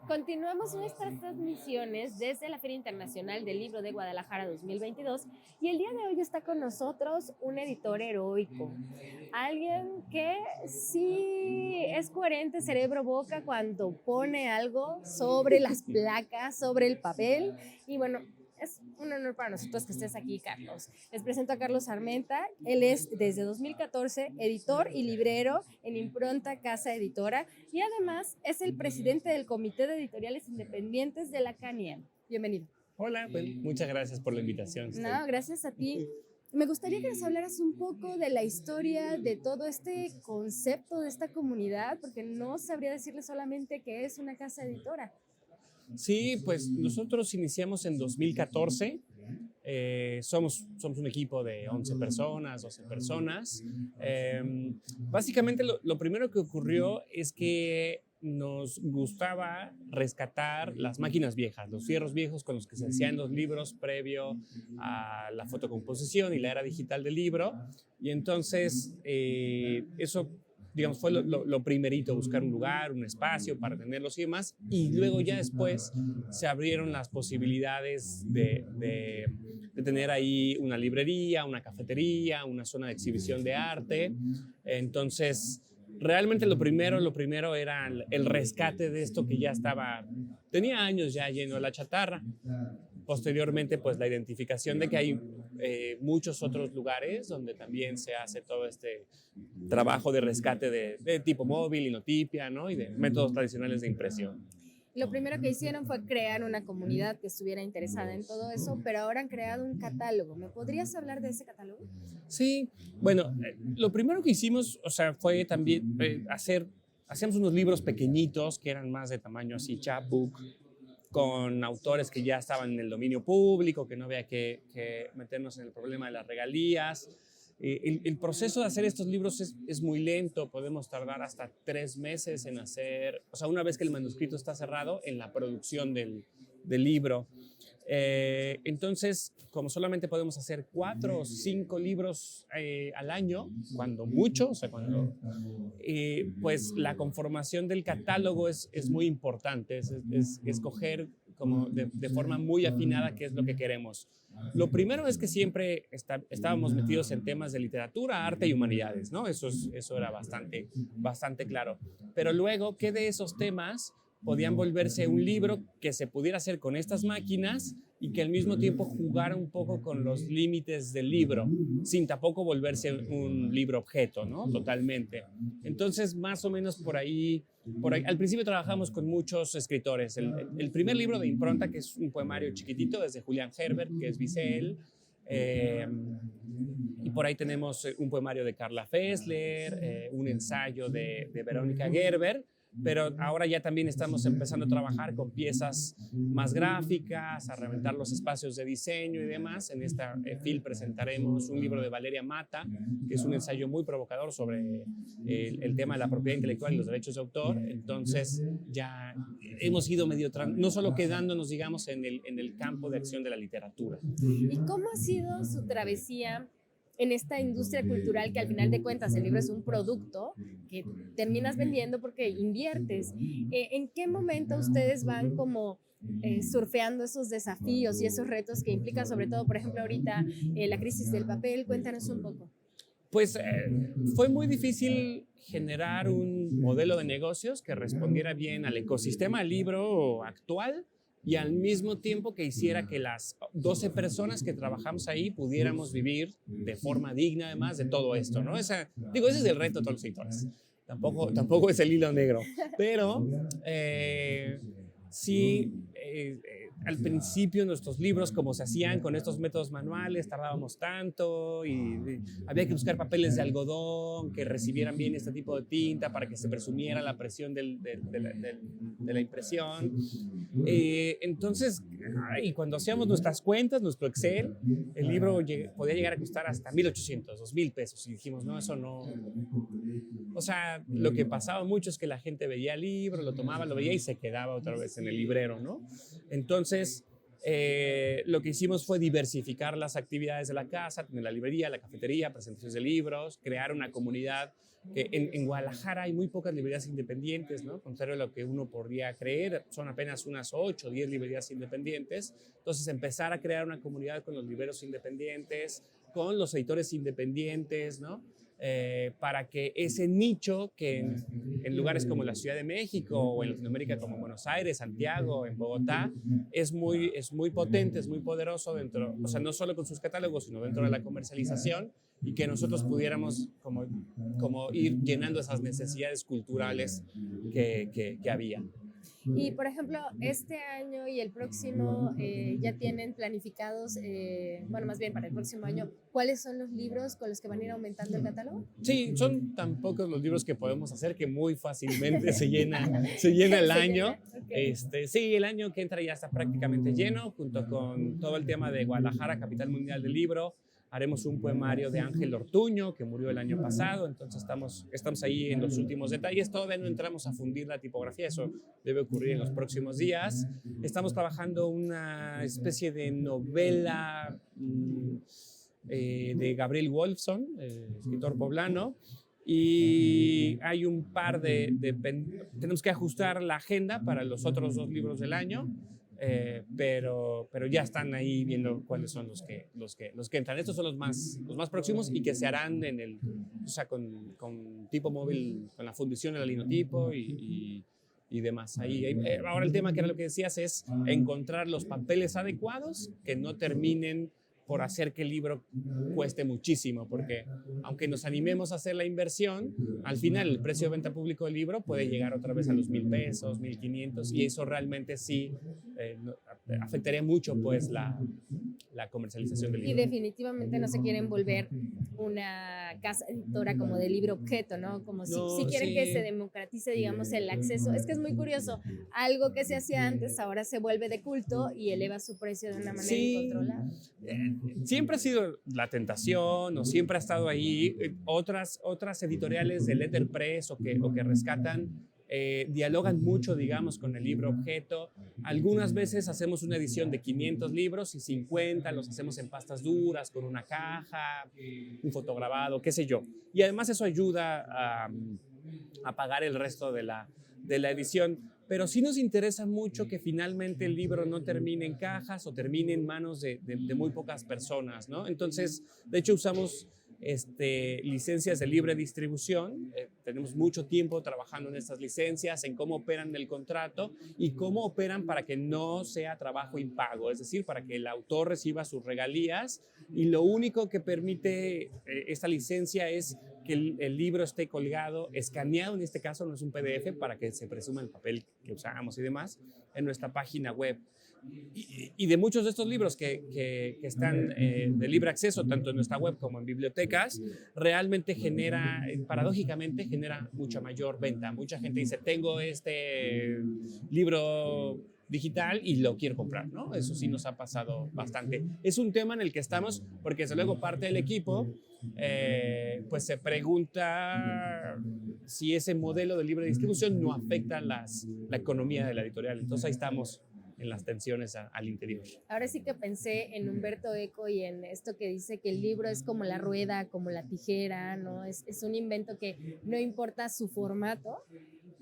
Continuamos nuestras transmisiones desde la Feria Internacional del Libro de Guadalajara 2022 y el día de hoy está con nosotros un editor heroico, alguien que sí es coherente cerebro-boca cuando pone algo sobre las placas, sobre el papel y bueno, es un honor para nosotros que estés aquí, Carlos. Les presento a Carlos Armenta. Él es desde 2014 editor y librero en Impronta Casa Editora y además es el presidente del Comité de Editoriales Independientes de la CANIEM. Bienvenido. Hola, pues muchas gracias por la invitación. No, gracias a ti. Me gustaría que nos hablaras un poco de la historia de todo este concepto de esta comunidad, porque no sabría decirle solamente que es una casa editora. Sí, pues nosotros iniciamos en 2014. Somos un equipo de 11 personas, 12 personas. Básicamente lo primero que ocurrió es que nos gustaba rescatar las máquinas viejas, los fierros viejos con los que se hacían los libros previo a la fotocomposición y la era digital del libro. Y entonces eso, digamos, fue lo primerito, buscar un lugar, un espacio para tenerlos y demás. Y luego ya después se abrieron las posibilidades de tener ahí una librería, una cafetería, una zona de exhibición de arte. Entonces, realmente lo primero era el rescate de esto que ya tenía años ya lleno de la chatarra. Posteriormente, pues la identificación de que hay muchos otros lugares donde también se hace todo este trabajo de rescate de tipo móvil, linotipia, ¿no? Y de métodos tradicionales de impresión. Lo primero que hicieron fue crear una comunidad que estuviera interesada en todo eso, pero ahora han creado un catálogo. ¿Me podrías hablar de ese catálogo? Sí, bueno, lo primero que hicimos, o sea, fue también hacíamos unos libros pequeñitos que eran más de tamaño así, chapbook, con autores que ya estaban en el dominio público, que no había que meternos en el problema de las regalías. El proceso de hacer estos libros es muy lento, podemos tardar hasta 3 meses en hacer, o sea, una vez que el manuscrito está cerrado, en la producción del libro. Entonces, como solamente podemos hacer 4 o 5 libros al año, cuando mucho, o sea, pues la conformación del catálogo es muy importante, es escoger como de forma muy afinada qué es lo que queremos. Lo primero es que siempre estábamos metidos en temas de literatura, arte y humanidades, ¿no? Eso era bastante claro. Pero luego, ¿qué de esos temas podían volverse un libro que se pudiera hacer con estas máquinas y que al mismo tiempo jugara un poco con los límites del libro, sin tampoco volverse un libro objeto, ¿no? Totalmente. Entonces, más o menos por ahí al principio trabajamos con muchos escritores. El primer libro de Impronta, que es un poemario chiquitito, es de Julián Herbert, que es bisel. Y por ahí tenemos un poemario de Carla Fessler, un ensayo de Verónica Gerber, pero ahora ya también estamos empezando a trabajar con piezas más gráficas, a reventar los espacios de diseño y demás. En esta FIL presentaremos un libro de Valeria Mata, que es un ensayo muy provocador sobre el tema de la propiedad intelectual y los derechos de autor. Entonces ya hemos ido no solo quedándonos, digamos, en el campo de acción de la literatura. ¿Y cómo ha sido su travesía en esta industria cultural que al final de cuentas el libro es un producto que terminas vendiendo porque inviertes? ¿En qué momento ustedes van como surfeando esos desafíos y esos retos que implica sobre todo, por ejemplo, ahorita la crisis del papel? Cuéntanos un poco. Pues fue muy difícil generar un modelo de negocios que respondiera bien al ecosistema libro actual y al mismo tiempo que hiciera que las 12 personas que trabajamos ahí pudiéramos vivir de forma digna además de todo esto, ¿no? Ese es el reto de todos los editores. Tampoco es el hilo negro, pero sí, al principio nuestros libros, como se hacían con estos métodos manuales, tardábamos tanto y había que buscar papeles de algodón que recibieran bien este tipo de tinta para que se presumiera la presión de la impresión. Entonces, cuando hacíamos nuestras cuentas, nuestro Excel, el libro podía llegar a costar hasta 1,800, 2,000 pesos. Y dijimos, no, eso no. O sea, lo que pasaba mucho es que la gente veía el libro, lo tomaba, lo veía y se quedaba otra vez en el librero, ¿no? Entonces, Lo que hicimos fue diversificar las actividades de la casa, tener la librería, la cafetería, presentaciones de libros, crear una comunidad que en Guadalajara hay muy pocas librerías independientes, ¿no? Contrario a lo que uno podría creer, son apenas unas 8 o 10 librerías independientes. Entonces, empezar a crear una comunidad con los libreros independientes, con los editores independientes, ¿no? Para que ese nicho que en lugares como la Ciudad de México o en Latinoamérica como Buenos Aires, Santiago, en Bogotá, es muy potente, es muy poderoso dentro, o sea, no solo con sus catálogos, sino dentro de la comercialización, y que nosotros pudiéramos como ir llenando esas necesidades culturales que había. Y, por ejemplo, este año y el próximo ya tienen planificados, bueno, más bien para el próximo año, ¿cuáles son los libros con los que van a ir aumentando el catálogo? Sí, son tan pocos los libros que podemos hacer que muy fácilmente se llena el año. Okay. Sí, el año que entra ya está prácticamente lleno, junto con todo el tema de Guadalajara, capital mundial del libro. Haremos un poemario de Ángel Ortuño, que murió el año pasado, entonces estamos ahí en los últimos detalles. Todavía no entramos a fundir la tipografía, eso debe ocurrir en los próximos días. Estamos trabajando una especie de novela de Gabriel Wolfson, escritor poblano, y hay un par tenemos que ajustar la agenda para los otros 2 libros del año. Pero ya están ahí viendo cuáles son los que entran. Estos son los más próximos y que se harán o sea, con tipo móvil, con la fundición del linotipo y demás. Ahora el tema que era lo que decías es encontrar los papeles adecuados que no terminen por hacer que el libro cueste muchísimo, porque aunque nos animemos a hacer la inversión, al final el precio de venta público del libro puede llegar otra vez a los 1,000 pesos, 1,500, y eso realmente sí afectaría mucho pues la comercialización del libro. Y definitivamente no se quieren volver una casa editora como de libro objeto, ¿no? Como si quieren que se democratice, digamos, el acceso. Es que es muy curioso, algo que se hacía antes ahora se vuelve de culto y eleva su precio de una manera incontrolable. Siempre ha sido la tentación, o siempre ha estado ahí. Otras editoriales de letterpress o que rescatan dialogan mucho, digamos, con el libro objeto. Algunas veces hacemos una edición de 500 libros y 50 los hacemos en pastas duras, con una caja, un fotograbado, qué sé yo. Y además eso ayuda a pagar el resto de la edición. Pero sí nos interesa mucho que finalmente el libro no termine en cajas o termine en manos de muy pocas personas, ¿no? Entonces, de hecho, usamos licencias de libre distribución. Tenemos mucho tiempo trabajando en estas licencias, en cómo operan el contrato y cómo operan para que no sea trabajo impago, es decir, para que el autor reciba sus regalías, y lo único que permite esta licencia es que el libro esté colgado, escaneado, en este caso no es un PDF, para que se presuma el papel que usamos y demás, en nuestra página web. Y de muchos de estos libros que están de libre acceso, tanto en nuestra web como en bibliotecas, realmente paradójicamente genera mucha mayor venta. Mucha gente dice, tengo este libro digital y lo quiero comprar, ¿no? Eso sí nos ha pasado bastante. Es un tema en el que estamos, porque desde luego parte del equipo pues se pregunta si ese modelo de libre distribución no afecta la economía de la editorial. Entonces ahí estamos en las tensiones al interior. Ahora sí que pensé en Humberto Eco y en esto que dice que el libro es como la rueda, como la tijera, ¿no? Es un invento que no importa su formato,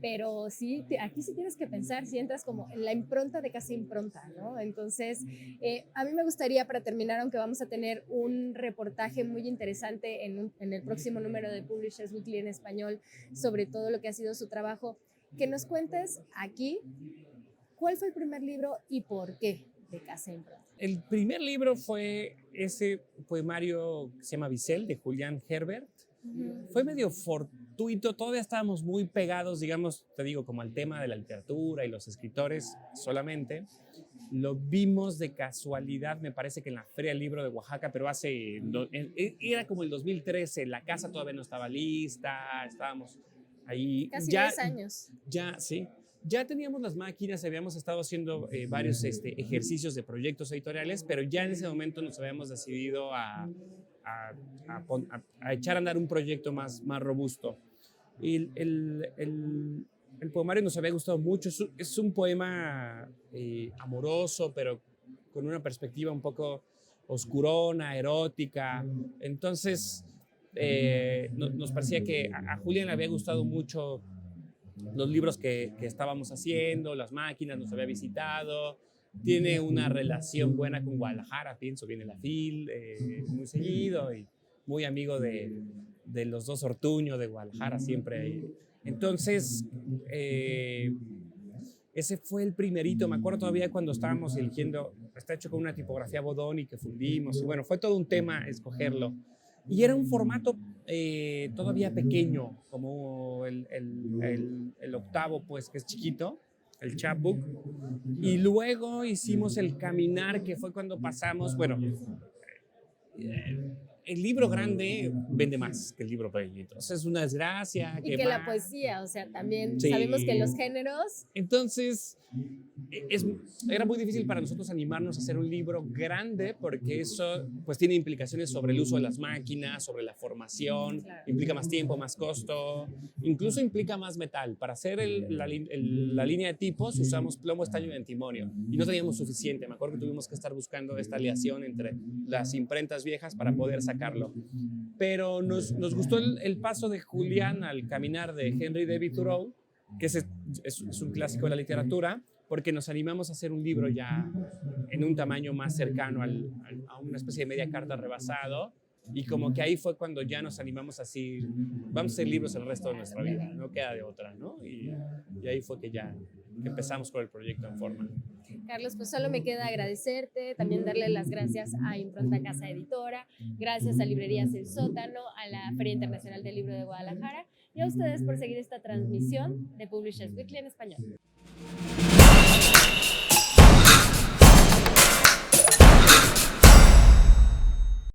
pero sí, aquí sí tienes que pensar, si entras como en la impronta de Casa Impronta, ¿no? Entonces, a mí me gustaría, para terminar, aunque vamos a tener un reportaje muy interesante en el próximo número de Publishers Weekly en español sobre todo lo que ha sido su trabajo, que nos cuentes aquí ¿cuál fue el primer libro y por qué de Casa Impronta? El primer libro fue ese poemario que se llama Bisel, de Julián Herbert. Fue medio fortuito, todavía estábamos muy pegados, digamos, te digo, como al tema de la literatura y los escritores solamente. Lo vimos de casualidad, me parece que en la Feria del Libro de Oaxaca, pero era como el 2013, la casa todavía no estaba lista, estábamos ahí. Casi 10 años. Ya, sí. Ya teníamos las máquinas, habíamos estado haciendo varios ejercicios de proyectos editoriales, pero ya en ese momento nos habíamos decidido a echar a andar un proyecto más robusto. Y el poemario nos había gustado mucho. Es un poema amoroso, pero con una perspectiva un poco oscurona, erótica. Entonces, nos parecía que a Julián le había gustado mucho los libros que estábamos haciendo, las máquinas, nos había visitado, tiene una relación buena con Guadalajara, pienso, viene la FIL muy seguido y muy amigo de los dos Ortuño de Guadalajara siempre. Entonces, ese fue el primerito, me acuerdo todavía cuando estábamos eligiendo, está hecho con una tipografía Bodoni que fundimos, y bueno, fue todo un tema escogerlo. Y era un formato todavía pequeño, como el octavo, pues, que es chiquito, el chapbook. Y luego hicimos el caminar, que fue cuando pasamos, bueno, el libro grande vende más que el libro pequeño. Entonces es una desgracia. Y que la poesía, o sea, también sabemos que los géneros... Entonces, era muy difícil para nosotros animarnos a hacer un libro grande porque eso pues tiene implicaciones sobre el uso de las máquinas, sobre la formación, claro. Implica más tiempo, más costo, incluso implica más metal. Para hacer la línea de tipos usamos plomo, estaño y antimonio y no teníamos suficiente. Me acuerdo que tuvimos que estar buscando esta aleación entre las imprentas viejas para poder sacarlo. Pero nos gustó el paso de Julián al caminar de Henry David Thoreau, que es un clásico de la literatura, porque nos animamos a hacer un libro ya en un tamaño más cercano a una especie de media carta rebasado, y como que ahí fue cuando ya nos animamos a decir, vamos a hacer libros el resto de nuestra vida, no queda de otra, ¿no? Y ahí fue que ya empezamos con el proyecto en forma. Carlos, pues solo me queda agradecerte, también darle las gracias a Impronta Casa Editora, gracias a Librerías El Sótano, a la Feria Internacional del Libro de Guadalajara y a ustedes por seguir esta transmisión de Publishers Weekly en español.